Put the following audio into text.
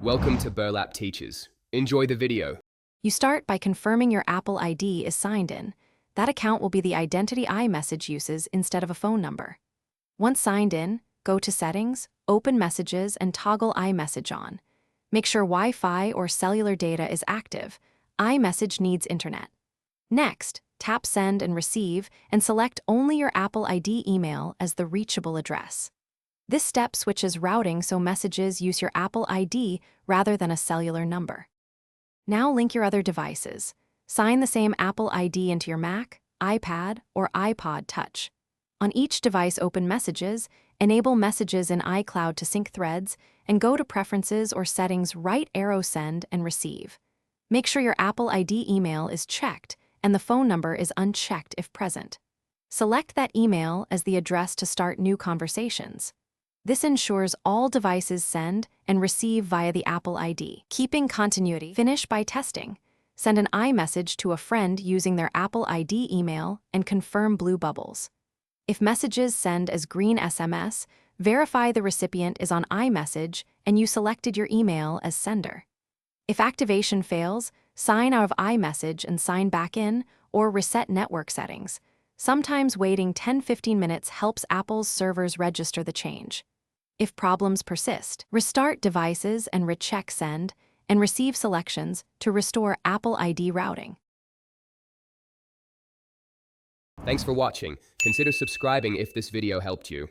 Welcome to Burlap Teachers. Enjoy the video. You start by confirming your Apple ID is signed in. That account will be the identity iMessage uses instead of a phone number. Once signed in, go to Settings, open Messages, and toggle iMessage on. Make sure Wi-Fi or cellular data is active. iMessage needs internet. Next, tap Send and Receive and select only your Apple ID email as the reachable address. This step switches routing so messages use your Apple ID rather than a cellular number. Now link your other devices. Sign the same Apple ID into your Mac, iPad, or iPod Touch. On each device, open Messages, enable Messages in iCloud to sync threads, and go to Preferences or Settings, right arrow Send and Receive. Make sure your Apple ID email is checked and the phone number is unchecked if present. Select that email as the address to start new conversations. This ensures all devices send and receive via the Apple ID. Keeping continuity, finish by testing. Send an iMessage to a friend using their Apple ID email and confirm blue bubbles. If messages send as green SMS, verify the recipient is on iMessage and you selected your email as sender. If activation fails, sign out of iMessage and sign back in, or reset network settings. Sometimes waiting 10-15 minutes helps Apple's servers register the change. If problems persist, restart devices and recheck send and receive selections to restore Apple ID routing. Thanks for watching. Consider subscribing if this video helped you.